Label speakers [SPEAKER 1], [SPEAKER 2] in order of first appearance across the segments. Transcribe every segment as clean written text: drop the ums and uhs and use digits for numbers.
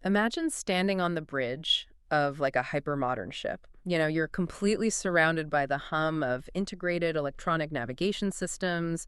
[SPEAKER 1] Imagine standing on the bridge of like a hypermodern ship. You're completely surrounded by the hum of integrated electronic navigation systems,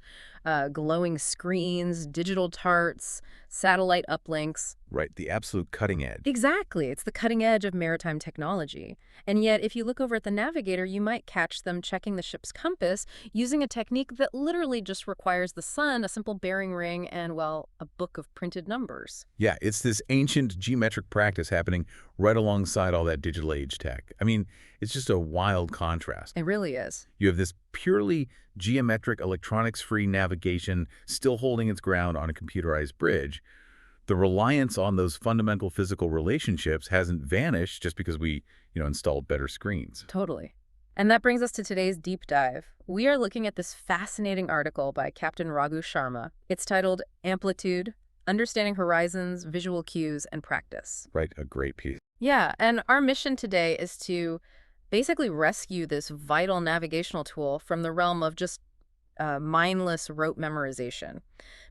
[SPEAKER 1] glowing screens, digital charts, satellite uplinks.
[SPEAKER 2] Right, the absolute cutting edge.
[SPEAKER 1] Exactly. It's the cutting edge of maritime technology. And yet, if you look over at the navigator, you might catch them checking the ship's compass using a technique that literally just requires the sun, a simple bearing ring, and, well, a book of printed numbers.
[SPEAKER 2] Yeah, it's this ancient geometric practice happening right alongside all that digital age tech. I mean, it's just a wild contrast.
[SPEAKER 1] It really is.
[SPEAKER 2] You have this purely geometric, electronics-free navigation still holding its ground on a computerized bridge. The reliance on those fundamental physical relationships hasn't vanished just because we, installed better screens.
[SPEAKER 1] Totally. And that brings us to today's deep dive. We are looking at this fascinating article by Captain Raghu Sharma. It's titled Amplitude, Understanding Horizons, Visual Cues, and Practice.
[SPEAKER 2] Right, a great piece.
[SPEAKER 1] Yeah, and our mission today is to basically rescue this vital navigational tool from the realm of just mindless rote memorization.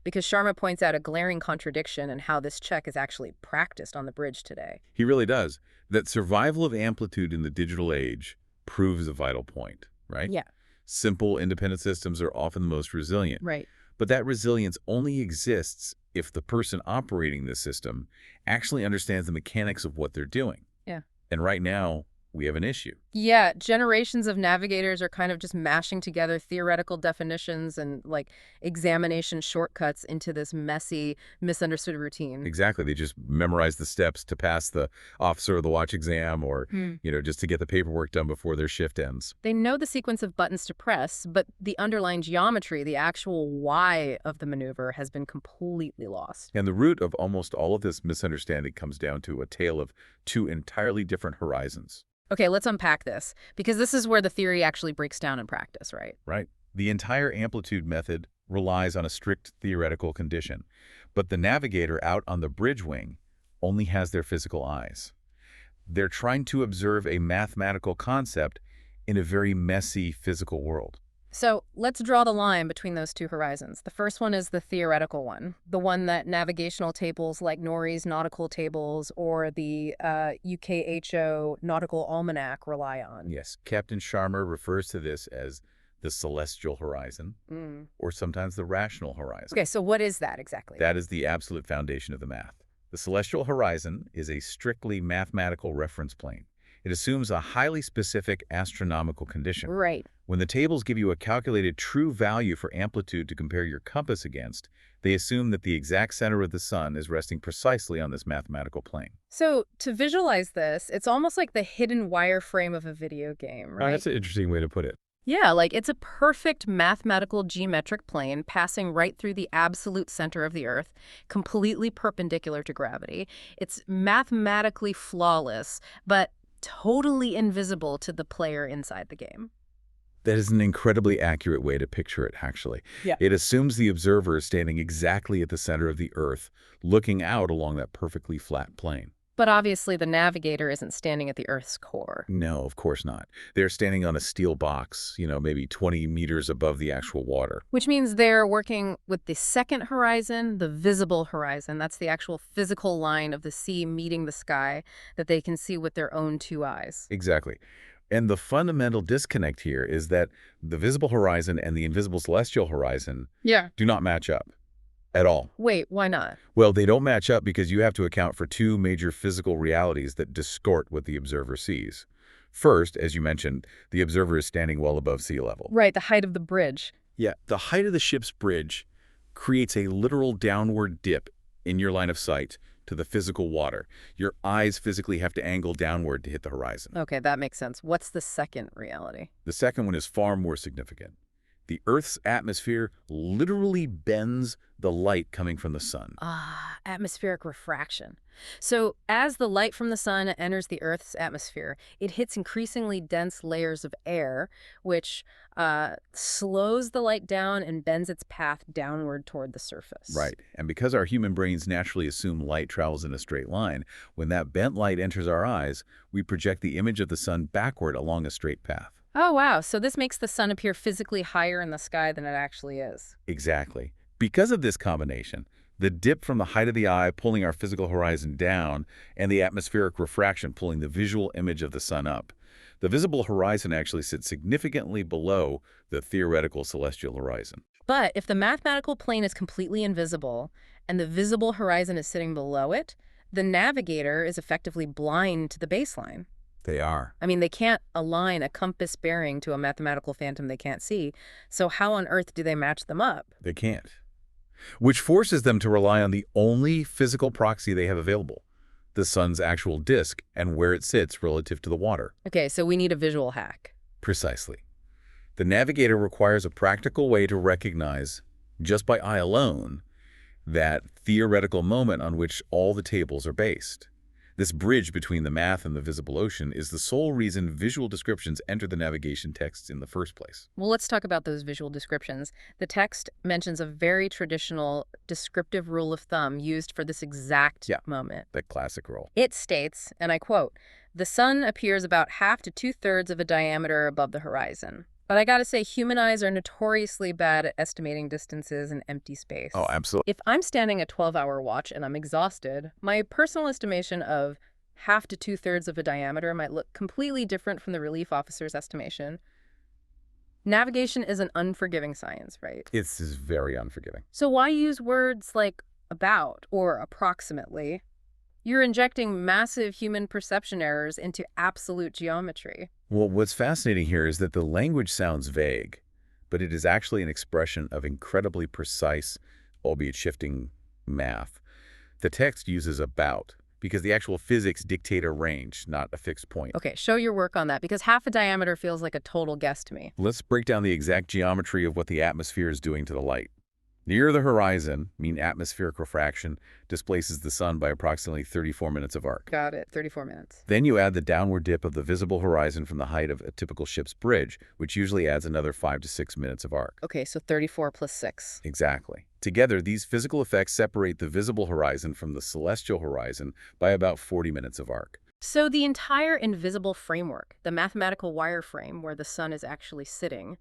[SPEAKER 1] Because Sharma points out a glaring contradiction in how this check is actually practiced on the bridge today.
[SPEAKER 2] He really does. That survival of amplitude in the digital age proves a vital point, right?
[SPEAKER 1] Yeah.
[SPEAKER 2] Simple, independent systems are often the most resilient.
[SPEAKER 1] Right.
[SPEAKER 2] But that resilience only exists if the person operating the system actually understands the mechanics of what they're doing.
[SPEAKER 1] Yeah.
[SPEAKER 2] And right now, we have an issue.
[SPEAKER 1] Yeah, generations of navigators are kind of just mashing together theoretical definitions and like examination shortcuts into this messy, misunderstood routine.
[SPEAKER 2] Exactly. They just memorize the steps to pass the officer of the watch exam or, just to get the paperwork done before their shift ends.
[SPEAKER 1] They know the sequence of buttons to press, but the underlying geometry, the actual why of the maneuver, has been completely lost.
[SPEAKER 2] And the root of almost all of this misunderstanding comes down to a tale of two entirely different horizons.
[SPEAKER 1] Okay, let's unpack this, because this is where the theory actually breaks down in practice, right?
[SPEAKER 2] Right. The entire amplitude method relies on a strict theoretical condition, but the navigator out on the bridge wing only has their physical eyes. They're trying to observe a mathematical concept in a very messy physical world.
[SPEAKER 1] So let's draw the line between those two horizons. The first one is the theoretical one, the one that navigational tables like Norie's nautical tables or the UKHO nautical almanac rely on.
[SPEAKER 2] Yes, Captain Sharma refers to this as the celestial horizon, or sometimes the rational horizon.
[SPEAKER 1] Okay, so what is that exactly?
[SPEAKER 2] That is the absolute foundation of the math. The celestial horizon is a strictly mathematical reference plane. It assumes a highly specific astronomical condition.
[SPEAKER 1] Right.
[SPEAKER 2] When the tables give you a calculated true value for amplitude to compare your compass against, they assume that the exact center of the sun is resting precisely on this mathematical plane.
[SPEAKER 1] So to visualize this, it's almost like the hidden wireframe of a video game, right?
[SPEAKER 2] That's an interesting way to put it.
[SPEAKER 1] Yeah, like it's a perfect mathematical geometric plane passing right through the absolute center of the Earth, completely perpendicular to gravity. It's mathematically flawless, but totally invisible to the player inside the game.
[SPEAKER 2] That is an incredibly accurate way to picture it, actually.
[SPEAKER 1] Yeah.
[SPEAKER 2] It assumes the observer is standing exactly at the center of the Earth, looking out along that perfectly flat plane.
[SPEAKER 1] But obviously the navigator isn't standing at the Earth's core.
[SPEAKER 2] No, of course not. They're standing on a steel box, maybe 20 meters above the actual water.
[SPEAKER 1] Which means they're working with the second horizon, the visible horizon. That's the actual physical line of the sea meeting the sky that they can see with their own two eyes.
[SPEAKER 2] Exactly. And the fundamental disconnect here is that the visible horizon and the invisible celestial horizon do not match up at all.
[SPEAKER 1] Wait, why not?
[SPEAKER 2] Well, they don't match up because you have to account for two major physical realities that distort what the observer sees. First, as you mentioned, the observer is standing well above sea level.
[SPEAKER 1] Right, the height of the bridge.
[SPEAKER 2] Yeah, the height of the ship's bridge creates a literal downward dip in your line of sight to the physical water. Your eyes physically have to angle downward to hit the horizon.
[SPEAKER 1] Okay, that makes sense. What's the second reality?
[SPEAKER 2] The second one is far more significant. The Earth's atmosphere literally bends the light coming from the sun.
[SPEAKER 1] Atmospheric refraction. So as the light from the sun enters the Earth's atmosphere, it hits increasingly dense layers of air, which slows the light down and bends its path downward toward the surface.
[SPEAKER 2] Right. And because our human brains naturally assume light travels in a straight line, when that bent light enters our eyes, we project the image of the sun backward along a straight path.
[SPEAKER 1] Oh, wow. So this makes the sun appear physically higher in the sky than it actually is.
[SPEAKER 2] Exactly. Because of this combination, The dip from the height of the eye pulling our physical horizon down, and the atmospheric refraction pulling the visual image of the sun up. The visible horizon actually sits significantly below the theoretical celestial horizon.
[SPEAKER 1] But if the mathematical plane is completely invisible and the visible horizon is sitting below it, the navigator is effectively blind to the baseline.
[SPEAKER 2] They are.
[SPEAKER 1] I mean, they can't align a compass bearing to a mathematical phantom they can't see. So how on earth do they match them up?
[SPEAKER 2] They can't. Which forces them to rely on the only physical proxy they have available, the sun's actual disk and where it sits relative to the water.
[SPEAKER 1] Okay, so we need a visual hack.
[SPEAKER 2] Precisely. The navigator requires a practical way to recognize, just by eye alone, that theoretical moment on which all the tables are based. This bridge between the math and the visible ocean is the sole reason visual descriptions enter the navigation texts in the first place.
[SPEAKER 1] Well, let's talk about those visual descriptions. The text mentions a very traditional descriptive rule of thumb used for this exact moment.
[SPEAKER 2] That classic rule.
[SPEAKER 1] It states, and I quote, "The sun appears about half to two-thirds of a diameter above the horizon." But I gotta say, human eyes are notoriously bad at estimating distances in empty space.
[SPEAKER 2] Oh, absolutely.
[SPEAKER 1] If I'm standing a 12-hour watch and I'm exhausted, my personal estimation of half to two-thirds of a diameter might look completely different from the relief officer's estimation. Navigation is an unforgiving science, right?
[SPEAKER 2] It's very unforgiving.
[SPEAKER 1] So why use words like about or approximately? You're injecting massive human perception errors into absolute geometry.
[SPEAKER 2] Well, what's fascinating here is that the language sounds vague, but it is actually an expression of incredibly precise, albeit shifting, math. The text uses about because the actual physics dictate a range, not a fixed point.
[SPEAKER 1] Okay, show your work on that, because half a diameter feels like a total guess to me.
[SPEAKER 2] Let's break down the exact geometry of what the atmosphere is doing to the light. Near the horizon, atmospheric refraction, displaces the sun by approximately 34 minutes of arc.
[SPEAKER 1] Got it, 34 minutes.
[SPEAKER 2] Then you add the downward dip of the visible horizon from the height of a typical ship's bridge, which usually adds another 5 to 6 minutes of arc.
[SPEAKER 1] Okay, so 34 plus 6.
[SPEAKER 2] Exactly. Together, these physical effects separate the visible horizon from the celestial horizon by about 40 minutes of arc.
[SPEAKER 1] So the entire invisible framework, the mathematical wireframe where the sun is actually sitting,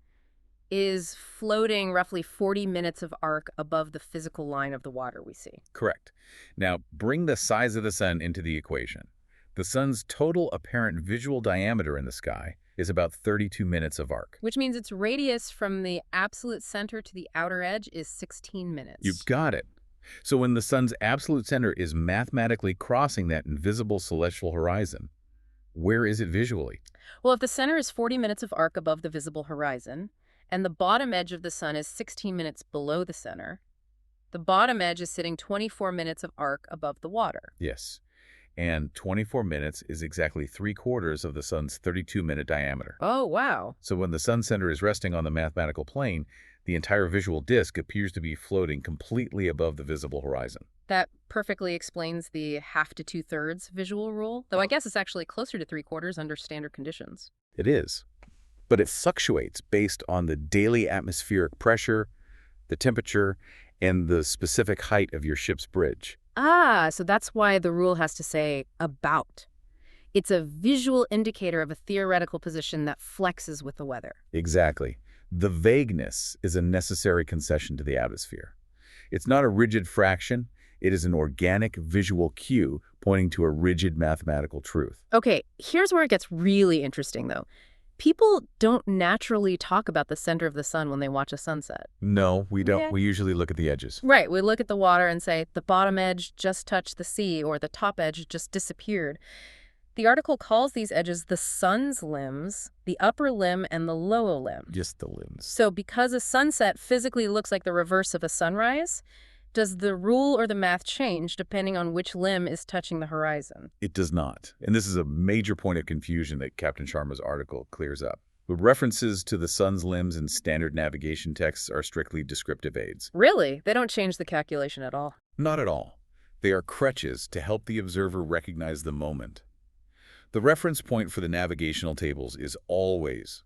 [SPEAKER 1] is floating roughly 40 minutes of arc above the physical line of the water we see.
[SPEAKER 2] Correct. Now, bring the size of the sun into the equation. The sun's total apparent visual diameter in the sky is about 32 minutes of arc.
[SPEAKER 1] Which means its radius from the absolute center to the outer edge is 16 minutes.
[SPEAKER 2] You've got it. So when the sun's absolute center is mathematically crossing that invisible celestial horizon, where is it visually?
[SPEAKER 1] Well, if the center is 40 minutes of arc above the visible horizon, and the bottom edge of the sun is 16 minutes below the center, the bottom edge is sitting 24 minutes of arc above the water.
[SPEAKER 2] Yes. And 24 minutes is exactly 3/4 of the sun's 32-minute diameter.
[SPEAKER 1] Oh, wow.
[SPEAKER 2] So when the sun center is resting on the mathematical plane, the entire visual disk appears to be floating completely above the visible horizon.
[SPEAKER 1] That perfectly explains the half to two-thirds visual rule, though I guess it's actually closer to 3/4 under standard conditions.
[SPEAKER 2] It is. But it fluctuates based on the daily atmospheric pressure, the temperature, and the specific height of your ship's bridge.
[SPEAKER 1] Ah, so that's why the rule has to say about. It's a visual indicator of a theoretical position that flexes with the weather.
[SPEAKER 2] Exactly. The vagueness is a necessary concession to the atmosphere. It's not a rigid fraction. It is an organic visual cue pointing to a rigid mathematical truth.
[SPEAKER 1] Okay, here's where it gets really interesting, though. People don't naturally talk about the center of the sun when they watch a sunset.
[SPEAKER 2] No, we don't.
[SPEAKER 1] Yeah.
[SPEAKER 2] We usually look at the edges.
[SPEAKER 1] Right, we look at the water and say, the bottom edge just touched the sea, or the top edge just disappeared. The article calls these edges the sun's limbs, the upper limb, and the lower limb.
[SPEAKER 2] Just the limbs.
[SPEAKER 1] So because a sunset physically looks like the reverse of a sunrise, does the rule or the math change depending on which limb is touching the horizon?
[SPEAKER 2] It does not. And this is a major point of confusion that Captain Sharma's article clears up. The references to the sun's limbs in standard navigation texts are strictly descriptive aids.
[SPEAKER 1] Really? They don't change the calculation at all?
[SPEAKER 2] Not at all. They are crutches to help the observer recognize the moment. The reference point for the navigational tables is always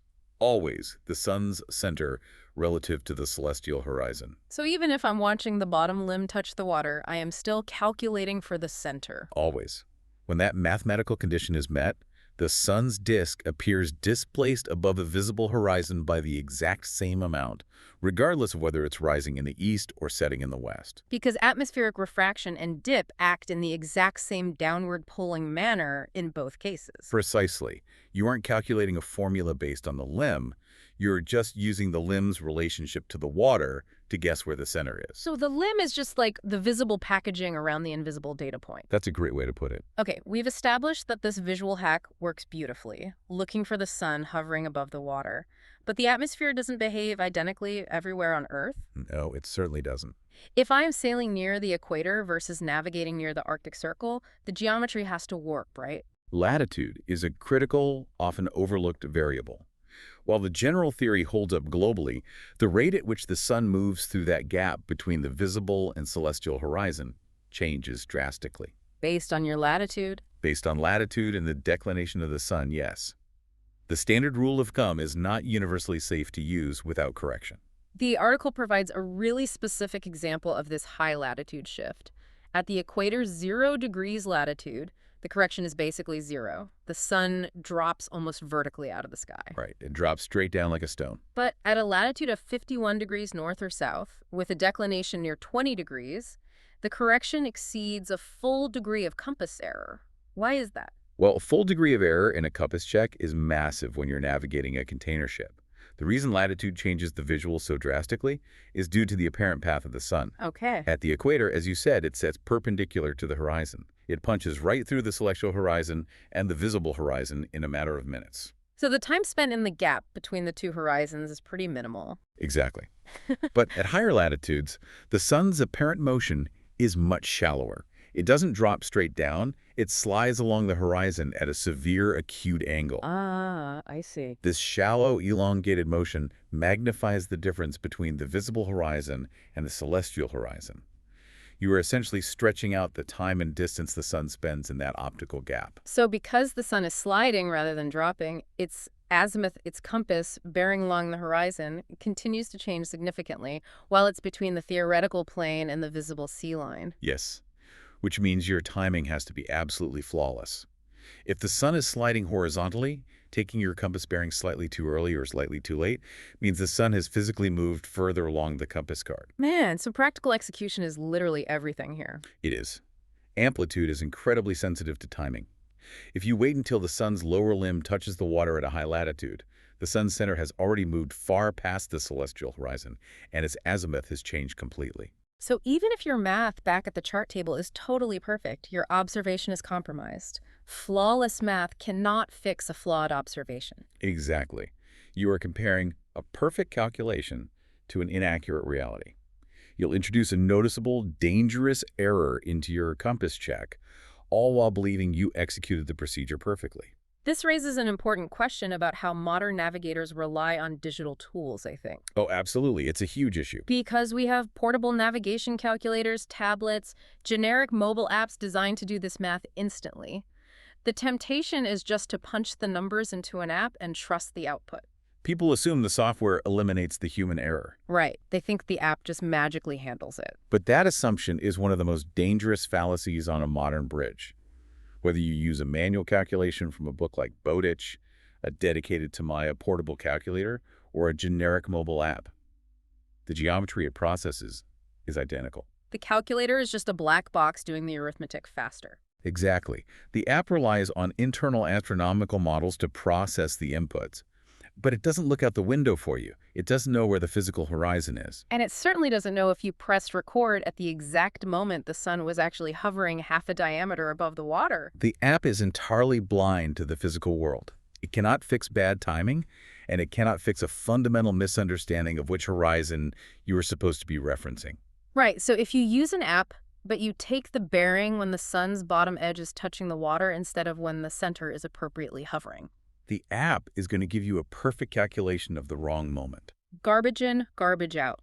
[SPEAKER 2] the sun's center relative to the celestial horizon.
[SPEAKER 1] So even if I'm watching the bottom limb touch the water, I am still calculating for the center.
[SPEAKER 2] Always. When that mathematical condition is met, The sun's disk appears displaced above a visible horizon by the exact same amount, regardless of whether it's rising in the east or setting in the west.
[SPEAKER 1] Because atmospheric refraction and dip act in the exact same downward pulling manner in both cases.
[SPEAKER 2] Precisely. You aren't calculating a formula based on the limb. You're just using the limb's relationship to the water to guess where the center is.
[SPEAKER 1] So the limb is just like the visible packaging around the invisible data point.
[SPEAKER 2] That's a great way to put it.
[SPEAKER 1] Okay, we've established that this visual hack works beautifully, looking for the sun hovering above the water. But the atmosphere doesn't behave identically everywhere on Earth.
[SPEAKER 2] No, it certainly doesn't.
[SPEAKER 1] If I'm sailing near the equator versus navigating near the Arctic Circle, the geometry has to warp, right?
[SPEAKER 2] Latitude is a critical, often overlooked variable. While the general theory holds up globally, the rate at which the sun moves through that gap between the visible and celestial horizon changes drastically.
[SPEAKER 1] Based on your latitude.
[SPEAKER 2] Based on latitude and the declination of the sun, yes. The standard rule of thumb is not universally safe to use without correction.
[SPEAKER 1] The article provides a really specific example of this high latitude shift. At the equator, 0 degrees latitude, the correction is basically 0. The sun drops almost vertically out of the sky.
[SPEAKER 2] Right, it drops straight down like a stone.
[SPEAKER 1] But at a latitude of 51 degrees north or south, with a declination near 20 degrees, the correction exceeds a full degree of compass error. Why is that?
[SPEAKER 2] Well, a full degree of error in a compass check is massive when you're navigating a container ship. The reason latitude changes the visual so drastically is due to the apparent path of the sun.
[SPEAKER 1] Okay.
[SPEAKER 2] At the equator, as you said, it sets perpendicular to the horizon. It punches right through the celestial horizon and the visible horizon in a matter of minutes.
[SPEAKER 1] So the time spent in the gap between the two horizons is pretty minimal.
[SPEAKER 2] Exactly. But at higher latitudes, the sun's apparent motion is much shallower. It doesn't drop straight down. It slides along the horizon at a severe acute angle.
[SPEAKER 1] Ah, I see.
[SPEAKER 2] This shallow, elongated motion magnifies the difference between the visible horizon and the celestial horizon. You are essentially stretching out the time and distance the sun spends in that optical gap.
[SPEAKER 1] So because the sun is sliding rather than dropping, its azimuth, its compass, bearing along the horizon, continues to change significantly while it's between the theoretical plane and the visible sea line.
[SPEAKER 2] Yes, which means your timing has to be absolutely flawless. If the sun is sliding horizontally, taking your compass bearing slightly too early or slightly too late means the sun has physically moved further along the compass card.
[SPEAKER 1] Man, so practical execution is literally everything here.
[SPEAKER 2] It is. Amplitude is incredibly sensitive to timing. If you wait until the sun's lower limb touches the water at a high latitude, the sun's center has already moved far past the celestial horizon, and its azimuth has changed completely.
[SPEAKER 1] So even if your math back at the chart table is totally perfect, your observation is compromised. Flawless math cannot fix a flawed observation.
[SPEAKER 2] Exactly. You are comparing a perfect calculation to an inaccurate reality. You'll introduce a noticeable, dangerous error into your compass check, all while believing you executed the procedure perfectly.
[SPEAKER 1] This raises an important question about how modern navigators rely on digital tools, I think.
[SPEAKER 2] Oh, absolutely. It's a huge issue.
[SPEAKER 1] Because we have portable navigation calculators, tablets, generic mobile apps designed to do this math instantly. The temptation is just to punch the numbers into an app and trust the output.
[SPEAKER 2] People assume the software eliminates the human error.
[SPEAKER 1] Right. They think the app just magically handles it.
[SPEAKER 2] But that assumption is one of the most dangerous fallacies on a modern bridge. Whether you use a manual calculation from a book like Bowditch, a dedicated to Maya portable calculator, or a generic mobile app, the geometry it processes is identical.
[SPEAKER 1] The calculator is just a black box doing the arithmetic faster.
[SPEAKER 2] Exactly. The app relies on internal astronomical models to process the inputs, but it doesn't look out the window for you. It doesn't know where the physical horizon is.
[SPEAKER 1] And it certainly doesn't know if you pressed record at the exact moment the sun was actually hovering half a diameter above the water.
[SPEAKER 2] The app is entirely blind to the physical world. It cannot fix bad timing, and it cannot fix a fundamental misunderstanding of which horizon you are supposed to be referencing.
[SPEAKER 1] Right, so if you use an app, but you take the bearing when the sun's bottom edge is touching the water instead of when the center is appropriately hovering.
[SPEAKER 2] The app is going to give you a perfect calculation of the wrong moment.
[SPEAKER 1] Garbage in, garbage out.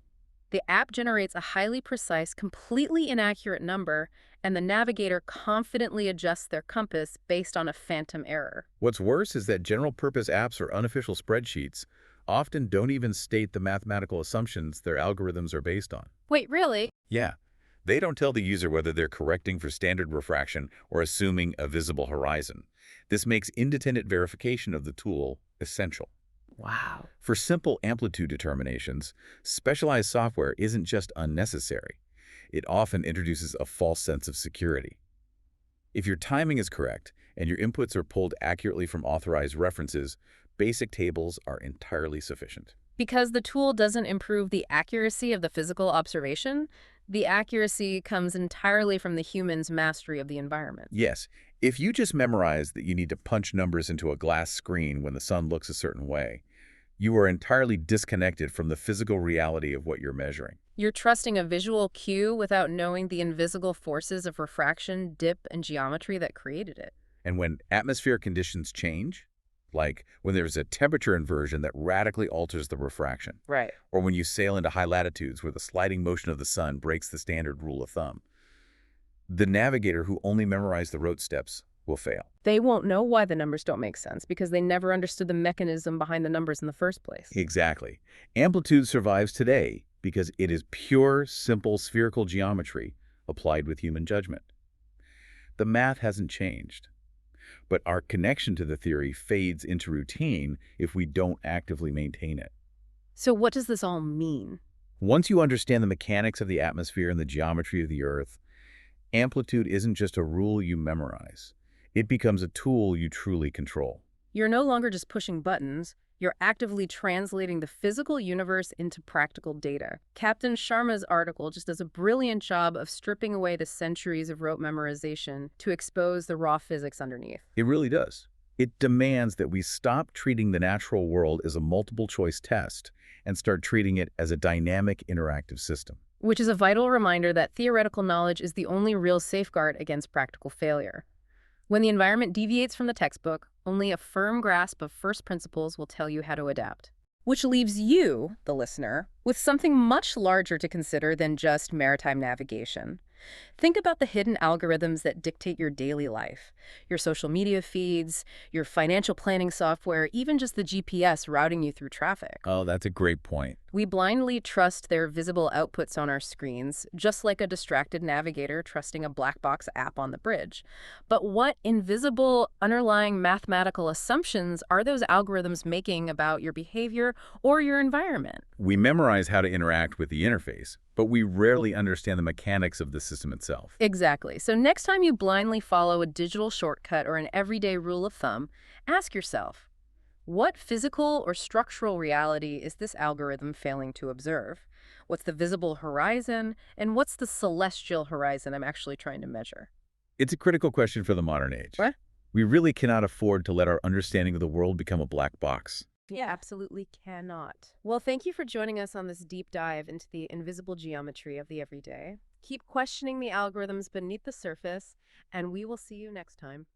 [SPEAKER 1] The app generates a highly precise, completely inaccurate number, and the navigator confidently adjusts their compass based on a phantom error.
[SPEAKER 2] What's worse is that general-purpose apps or unofficial spreadsheets often don't even state the mathematical assumptions their algorithms are based on.
[SPEAKER 1] Wait, really?
[SPEAKER 2] Yeah. They don't tell the user whether they're correcting for standard refraction or assuming a visible horizon. This makes independent verification of the tool essential.
[SPEAKER 1] Wow.
[SPEAKER 2] For simple amplitude determinations, specialized software isn't just unnecessary. It often introduces a false sense of security. If your timing is correct and your inputs are pulled accurately from authorized references, basic tables are entirely sufficient.
[SPEAKER 1] Because the tool doesn't improve the accuracy of the physical observation, the accuracy comes entirely from the human's mastery of the environment.
[SPEAKER 2] Yes, if you just memorize that you need to punch numbers into a glass screen when the sun looks a certain way, you are entirely disconnected from the physical reality of what you're measuring.
[SPEAKER 1] You're trusting a visual cue without knowing the invisible forces of refraction, dip, and geometry that created it.
[SPEAKER 2] And when atmospheric conditions change, like when there's a temperature inversion that radically alters the refraction,
[SPEAKER 1] Right.
[SPEAKER 2] or when you sail into high latitudes where the sliding motion of the sun breaks the standard rule of thumb, the navigator who only memorized the road steps will fail.
[SPEAKER 1] They won't know why the numbers don't make sense because they never understood the mechanism behind the numbers in the first place.
[SPEAKER 2] Exactly. Amplitude survives today because it is pure, simple spherical geometry applied with human judgment. The math hasn't changed, but our connection to the theory fades into routine if we don't actively maintain it.
[SPEAKER 1] So what does this all mean?
[SPEAKER 2] Once you understand the mechanics of the atmosphere and the geometry of the Earth, amplitude isn't just a rule you memorize. It becomes a tool you truly control.
[SPEAKER 1] You're no longer just pushing buttons. You're actively translating the physical universe into practical data. Captain Sharma's article just does a brilliant job of stripping away the centuries of rote memorization to expose the raw physics underneath.
[SPEAKER 2] It really does. It demands that we stop treating the natural world as a multiple-choice test and start treating it as a dynamic, interactive system.
[SPEAKER 1] Which is a vital reminder that theoretical knowledge is the only real safeguard against practical failure. When the environment deviates from the textbook, only a firm grasp of first principles will tell you how to adapt. Which leaves you, the listener, with something much larger to consider than just maritime navigation. Think about the hidden algorithms that dictate your daily life, your social media feeds, your financial planning software, even just the GPS routing you through traffic.
[SPEAKER 2] Oh, that's a great point.
[SPEAKER 1] We blindly trust their visible outputs on our screens, just like a distracted navigator trusting a black box app on the bridge. But what invisible, underlying mathematical assumptions are those algorithms making about your behavior or your environment?
[SPEAKER 2] We memorize how to interact with the interface, but we rarely understand the mechanics of the system itself.
[SPEAKER 1] Exactly. So next time you blindly follow a digital shortcut or an everyday rule of thumb, ask yourself, what physical or structural reality is this algorithm failing to observe? What's the visible horizon? And what's the celestial horizon I'm actually trying to measure?
[SPEAKER 2] It's a critical question for the modern age.
[SPEAKER 1] What?
[SPEAKER 2] We really cannot afford to let our understanding of the world become a black box.
[SPEAKER 1] Yeah, absolutely cannot. Well, thank you for joining us on this deep dive into the invisible geometry of the everyday. Keep questioning the algorithms beneath the surface, and we will see you next time.